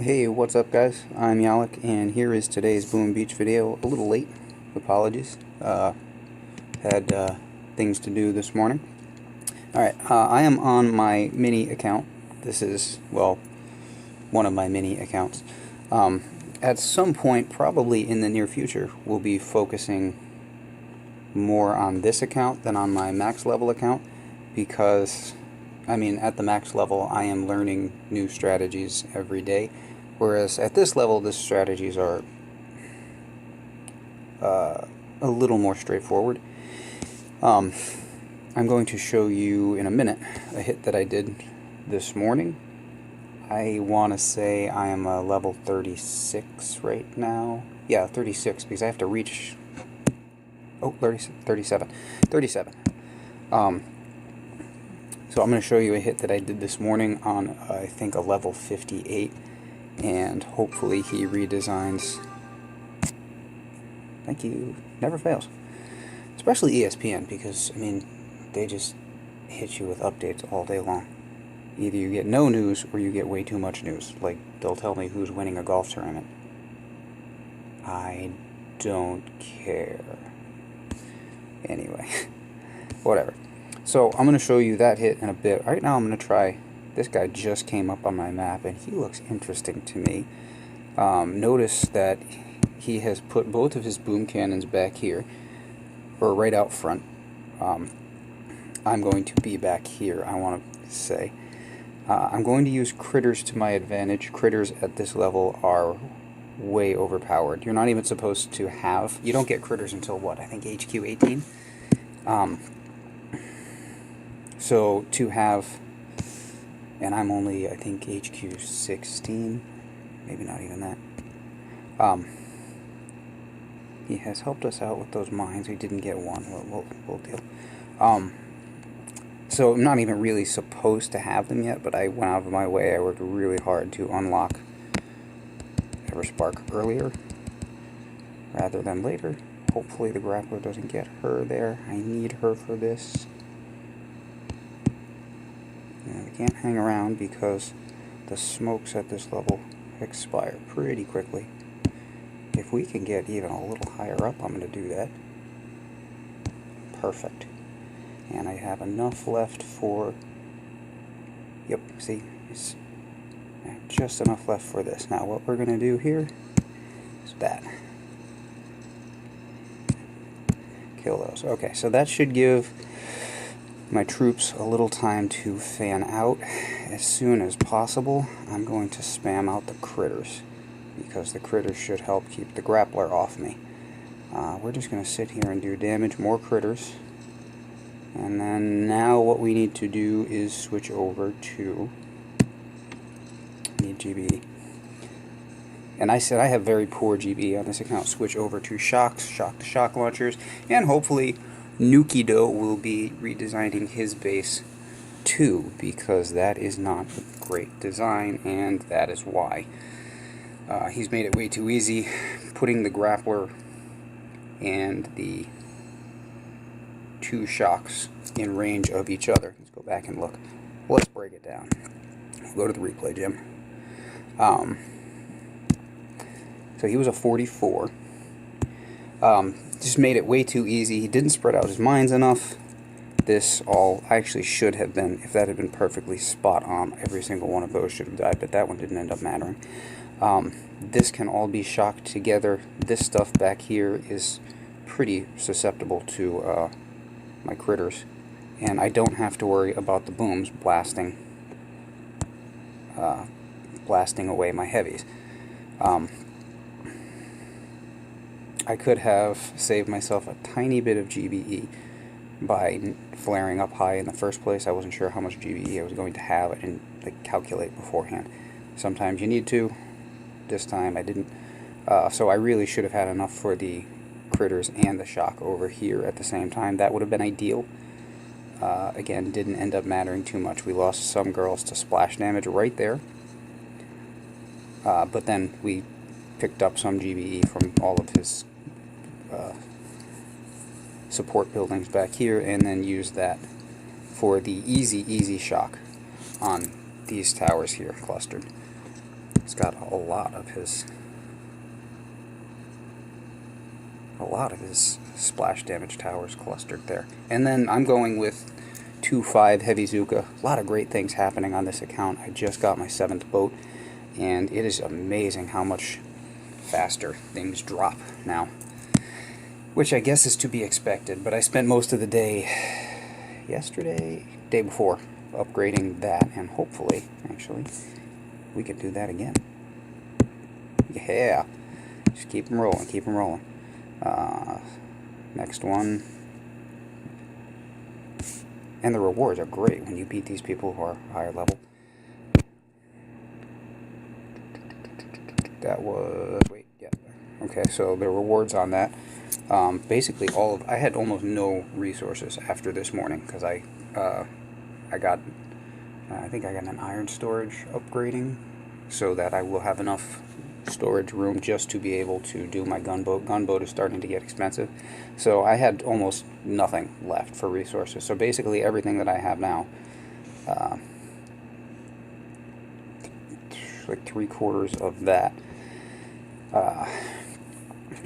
Hey, what's up guys? I'm Yalik and here is today's Boom Beach video. A little late, apologies. Had things to do this morning. Alright, I am on my mini account. This is, well, one of my mini accounts. At some point, probably in the near future, we'll be focusing more on this account than on my max level account because at the max level, I am learning new strategies every day, whereas at this level, the strategies are a little more straightforward. I'm going to show you in a minute a hit that I did this morning. I want to say I am a level 36 right now. Yeah, 36, because I have to reach... Oh, 37. So I'm going to show you a hit that I did this morning on, I think, a level 58, and hopefully he redesigns. Thank you. Never fails. Especially ESPN, because, they just hit you with updates all day long. Either you get no news, or you get way too much news. Like, they'll tell me who's winning a golf tournament. I don't care. Anyway, whatever. So I'm going to show you that hit in a bit. Right now I'm going to try, this guy just came up on my map and he looks interesting to me. Notice that he has put both of his boom cannons back here, or right out front. I'm going to be back here, I want to say. I'm going to use critters to my advantage. Critters at this level are way overpowered. You're not even supposed to have, you don't get critters until what, I think HQ 18? So to have, and I'm only, I think, HQ 16, maybe not even that. He has helped us out with those mines. We didn't get one. We'll deal. So I'm not even really supposed to have them yet, but I went out of my way. I worked really hard to unlock Everspark earlier rather than later. Hopefully the grappler doesn't get her there. I need her for this. And we can't hang around because the smokes at this level expire pretty quickly. If we can get even a little higher up, I'm going to do that. Perfect. And I have enough left for... Yep, see? It's just enough left for this. Now what we're going to do here is that. Kill those. Okay, so that should give my troops a little time to fan out. As soon as possible, I'm going to spam out the critters, because the critters should help keep the grappler off me. We're just going to sit here and do damage, more critters. And then now what we need to do is switch over to... need GBE. And I said I have very poor GBE on this account. Switch over to shocks, shock launchers, and hopefully Nukido will be redesigning his base too, because that is not a great design, and that is why. He's made it way too easy, putting the grappler and the two shocks in range of each other. Let's go back and look. Let's break it down. We'll go to the replay, Jim. So he was a 44. Just made it way too easy. He didn't spread out his mines enough. This all actually should have been, if that had been perfectly spot on, every single one of those should have died, but that one didn't end up mattering. This can all be shocked together. This stuff back here is pretty susceptible to my critters, and I don't have to worry about the booms blasting away my heavies. I could have saved myself a tiny bit of GBE by flaring up high in the first place. I wasn't sure how much GBE I was going to have. I didn't calculate beforehand. Sometimes you need to. This time I didn't. So I really should have had enough for the critters and the shock over here at the same time. That would have been ideal. Again, didn't end up mattering too much. We lost some girls to splash damage right there. But then we picked up some GBE from all of his support buildings back here, and then used that for the easy shock on these towers here clustered. It's got a lot of his splash damage towers clustered there. And then I'm going with 2.5 Heavy Zooka. A lot of great things happening on this account. I just got my 7th boat, and it is amazing how much faster things drop now, which I guess is to be expected. But I spent most of the day day before, upgrading that, and hopefully, actually, we could do that again. Yeah, just keep them rolling, keep them rolling. Next one. And the rewards are great when you beat these people who are higher level. That was, wait, yeah. Okay, so the rewards on that. Basically I had almost no resources after this morning, because I think I got an iron storage upgrading, so that I will have enough storage room just to be able to do my gunboat. Gunboat is starting to get expensive, so I had almost nothing left for resources. So basically everything that I have now, like 3/4 of that,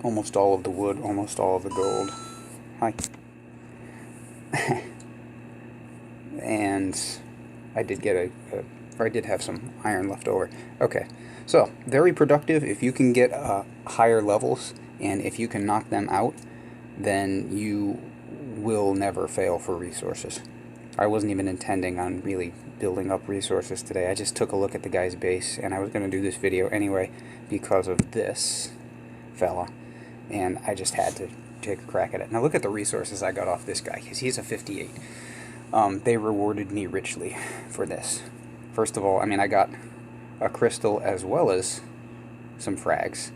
almost all of the wood, almost all of the gold. Hi. And I did get I did have some iron left over. Okay, so very productive. If you can get higher levels, and if you can knock them out, then you will never fail for resources. I wasn't even intending on really building up resources today. I just took a look at the guy's base, and I was going to do this video anyway because of this fella, and I just had to take a crack at it. Now look at the resources I got off this guy, because he's a 58. They rewarded me richly for this. First of all, I mean, I got a crystal as well as some frags.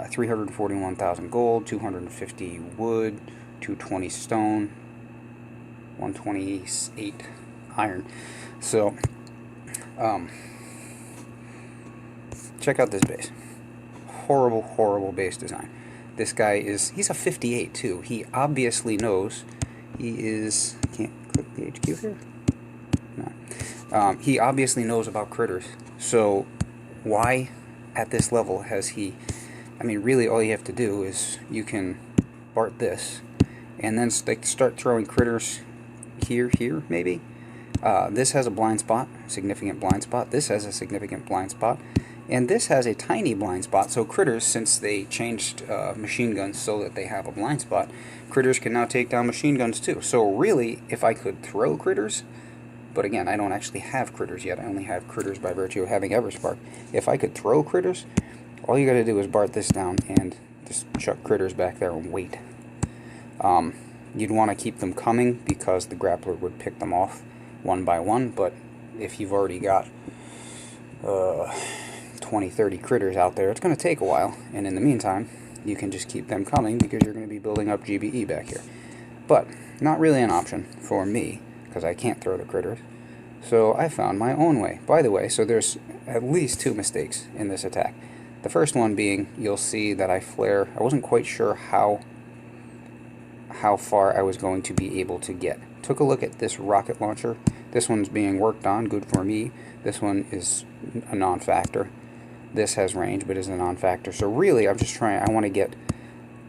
341,000 gold, 250 wood, 220 stone, 128 iron. So, check out this base. Horrible, horrible base design. This guy he's a 58 too. He obviously knows can't click the HQ here? No. He obviously knows about critters. So, why at this level has he... I mean, really all you have to do is you can BART this, and then start throwing critters here, maybe. This has a blind spot, significant blind spot. This has a significant blind spot. And this has a tiny blind spot, so critters, since they changed machine guns so that they have a blind spot, critters can now take down machine guns too. So really, if I could throw critters, but again, I don't actually have critters yet, I only have critters by virtue of having Everspark. If I could throw critters, all you gotta do is BART this down and just chuck critters back there and wait. You'd want to keep them coming because the grappler would pick them off one by one, but if you've already got 20-30 critters out there, it's going to take a while, and in the meantime you can just keep them coming because you're going to be building up GBE back here. But not really an option for me because I can't throw the critters, so I found my own way. By the way, so there's at least 2 mistakes in this attack. The first one being, you'll see that I flare. I wasn't quite sure how far I was going to be able to get. Took a look at this rocket launcher. This one's being worked on, good for me. This one is a non-factor. This has range, but is a non-factor. So really, I'm just trying, I want to get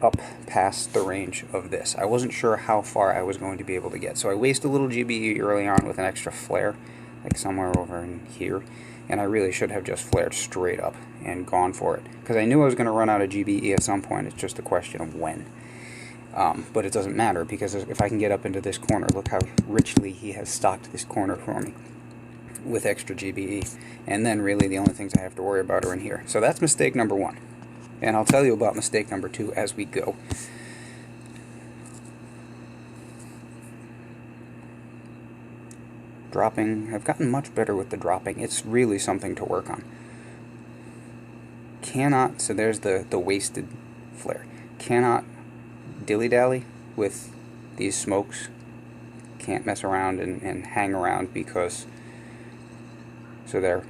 up past the range of this. I wasn't sure how far I was going to be able to get. So I wasted a little GBE early on with an extra flare, like somewhere over in here. And I really should have just flared straight up and gone for it. Because I knew I was going to run out of GBE at some point. It's just a question of when. But it doesn't matter, because if I can get up into this corner, look how richly he has stocked this corner for me with extra GBE. And then really the only things I have to worry about are in here. So that's mistake number 1. And I'll tell you about mistake number 2 as we go. Dropping. I've gotten much better with the dropping. It's really something to work on. Cannot, so there's the wasted flare. Cannot dilly-dally with these smokes. Can't mess around and hang around because... So there.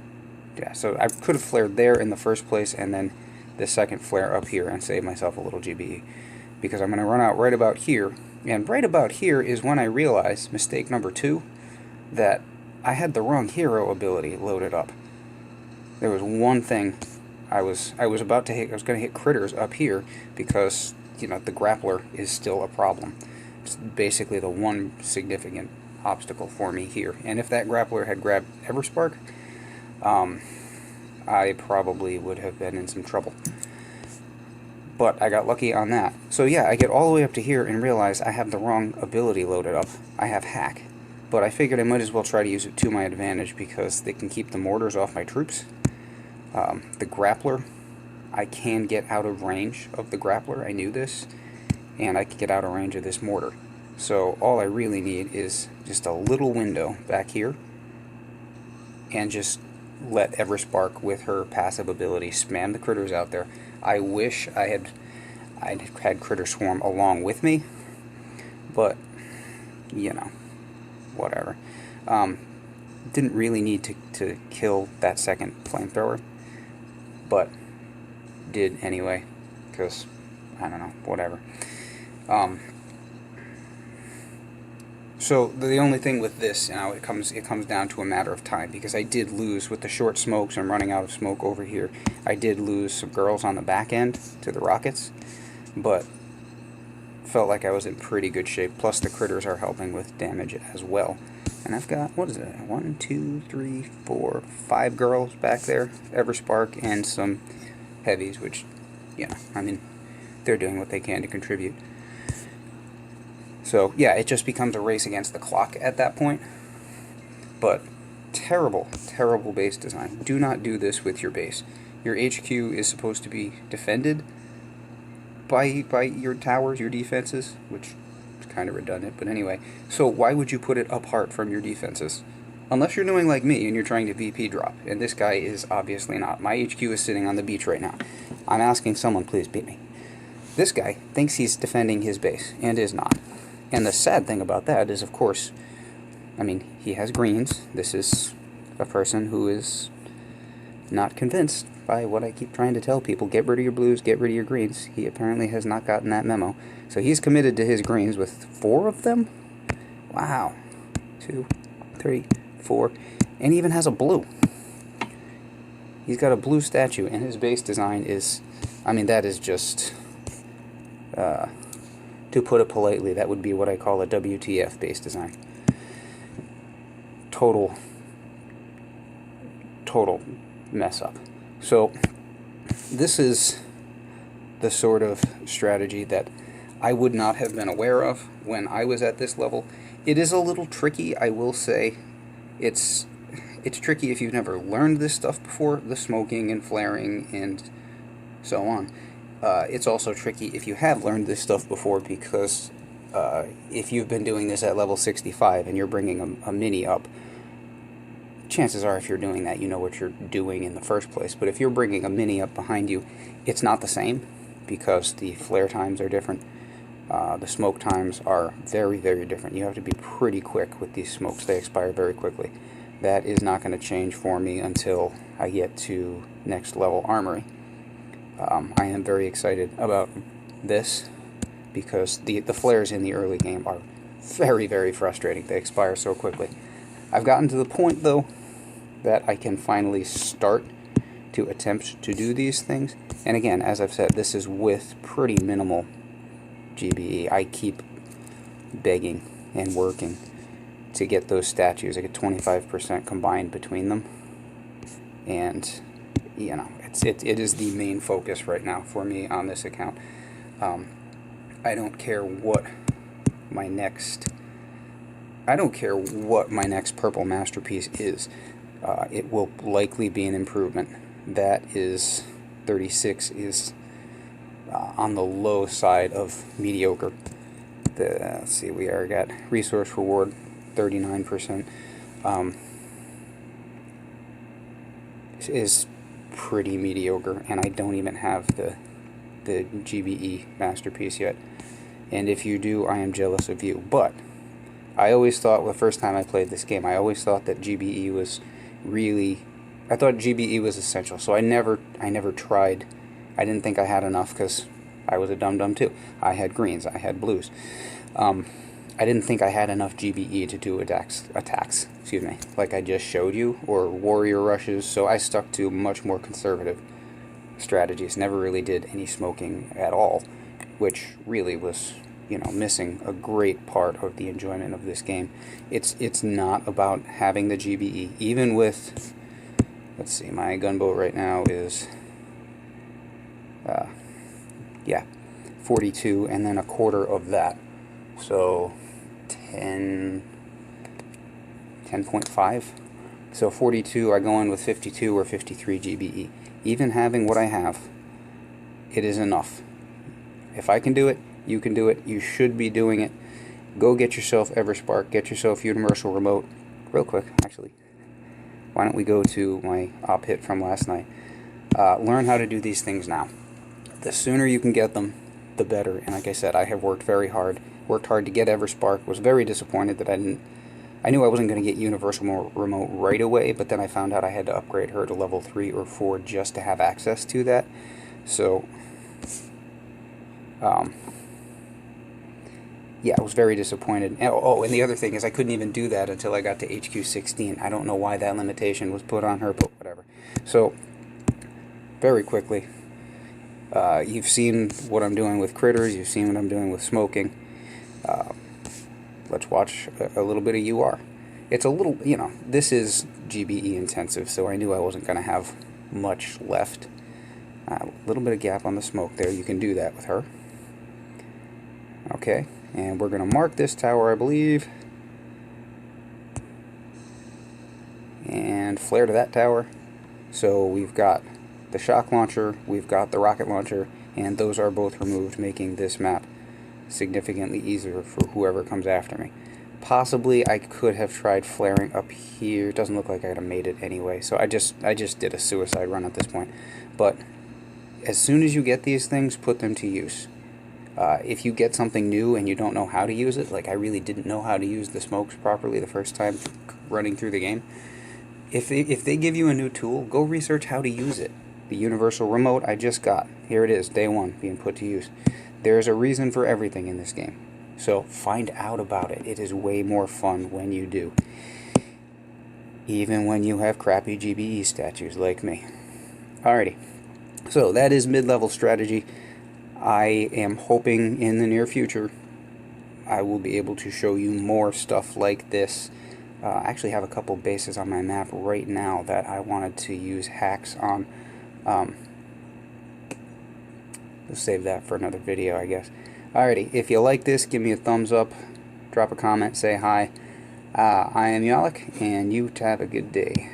Yeah, so I could have flared there in the first place and then the second flare up here and save myself a little GBE. Because I'm going to run out right about here. And right about here is when I realized, mistake number 2, that I had the wrong hero ability loaded up. There was one thing I was about to hit. I was going to hit critters up here because, you know, the grappler is still a problem. It's basically the one significant obstacle for me here. And if that grappler had grabbed Everspark, I probably would have been in some trouble. But I got lucky on that. So yeah, I get all the way up to here and realize I have the wrong ability loaded up. I have Hack. But I figured I might as well try to use it to my advantage because they can keep the mortars off my troops. The grappler, I can get out of range of the grappler. I knew this. And I can get out of range of this mortar. So all I really need is just a little window back here. And just let Everspark with her passive ability spam the critters out there. I wish I'd had Critter Swarm along with me. But, you know, whatever. Didn't really need to kill that second flamethrower, but did anyway, because, I don't know, whatever. So the only thing with this, now it comes down to a matter of time, because I did lose with the short smokes. I'm running out of smoke over here. I did lose some girls on the back end to the rockets, but felt like I was in pretty good shape. Plus the critters are helping with damage as well. And I've got, what is it, 1, 2, 3, 4, 5 girls back there, Everspark, and some heavies, which, yeah, I mean, they're doing what they can to contribute. So, yeah, it just becomes a race against the clock at that point. But terrible, terrible base design. Do not do this with your base. Your HQ is supposed to be defended by your towers, your defenses, which is kind of redundant, but anyway. So why would you put it apart from your defenses? Unless you're doing like me and you're trying to VP drop, and this guy is obviously not. My HQ is sitting on the beach right now. I'm asking someone, please beat me. This guy thinks he's defending his base, and is not. And the sad thing about that is, of course, I mean, he has greens. This is a person who is not convinced by what I keep trying to tell people. Get rid of your blues, get rid of your greens. He apparently has not gotten that memo. So he's committed to his greens with 4 of them? Wow. 2, 3, 4. And he even has a blue. He's got a blue statue, and his base design is, I mean, that is just, to put it politely, that would be what I call a WTF base design. Total mess up. So this is the sort of strategy that I would not have been aware of when I was at this level. It is a little tricky, I will say. It's tricky if you've never learned this stuff before, the smoking and flaring and so on. It's also tricky if you have learned this stuff before, because if you've been doing this at level 65 and you're bringing a mini up, chances are if you're doing that, you know what you're doing in the first place. But if you're bringing a mini up behind you, it's not the same, because the flare times are different. The smoke times are very, very different. You have to be pretty quick with these smokes. They expire very quickly. That is not going to change for me until I get to next level armory. I am very excited about this, because the flares in the early game are very, very frustrating. They expire so quickly. I've gotten to the point, though, that I can finally start to attempt to do these things. And again, as I've said, this is with pretty minimal GBE. I keep begging and working to get those statues. I get 25% combined between them. And, you know, it is the main focus right now for me on this account. I don't care what my next purple masterpiece is. It will likely be an improvement. That is 36 is on the low side of mediocre. Let's see, we are got resource reward 39%. Is pretty mediocre, and I don't even have the GBE masterpiece yet. And if you do, I am jealous of you. But I always thought, the first time I played this game, I always thought that GBE was really, I thought GBE was essential. So I never tried. I didn't think I had enough, because I was a dum-dum too. I had greens, I had blues. I didn't think I had enough GBE to do attacks, like I just showed you, or warrior rushes, so I stuck to much more conservative strategies. Never really did any smoking at all, which really was, you know, missing a great part of the enjoyment of this game. It's not about having the GBE. Even with, let's see, my gunboat right now is, yeah, 42, and then a quarter of that. So 10.5. So 42, I go in with 52 or 53 GBE. Even having what I have, it is enough. If I can do it, you can do it. You should be doing it. Go get yourself Everspark. Get yourself Universal Remote. Real quick, actually. Why don't we go to my op hit from last night. Learn how to do these things now. The sooner you can get them, the better. And like I said, I have worked very hard. Worked hard to get Everspark. Was very disappointed that I knew I wasn't going to get Universal Remote right away, but then I found out I had to upgrade her to level 3 or 4 just to have access to that. So, yeah, I was very disappointed. Oh, and the other thing is I couldn't even do that until I got to HQ 16. I don't know why that limitation was put on her, but whatever. So, very quickly, you've seen what I'm doing with critters. You've seen what I'm doing with smoking. Let's watch a little bit of UR. It's a little, you know, this is GBE intensive, so I knew I wasn't going to have much left. A little bit of gap on the smoke there. You can do that with her. Okay, and we're going to mark this tower, I believe. And flare to that tower. So we've got the shock launcher, we've got the rocket launcher, and those are both removed, making this map significantly easier for whoever comes after me. Possibly I could have tried flaring up here. It doesn't look like I'd have made it anyway, so I just did a suicide run at this point. But as soon as you get these things, put them to use. If you get something new and you don't know how to use it, like I really didn't know how to use the smokes properly the first time running through the game, if they give you a new tool, go research how to use it. The Universal Remote I just got. Here it is, day 1, being put to use. There's a reason for everything in this game. So find out about it. It is way more fun when you do. Even when you have crappy GBE statues like me. Alrighty. So that is mid-level strategy. I am hoping in the near future I will be able to show you more stuff like this. I actually have a couple bases on my map right now that I wanted to use hacks on. Let's save that for another video, I guess. Alrighty, if you like this, give me a thumbs up, drop a comment, say hi. I am Yalek, and you have a good day.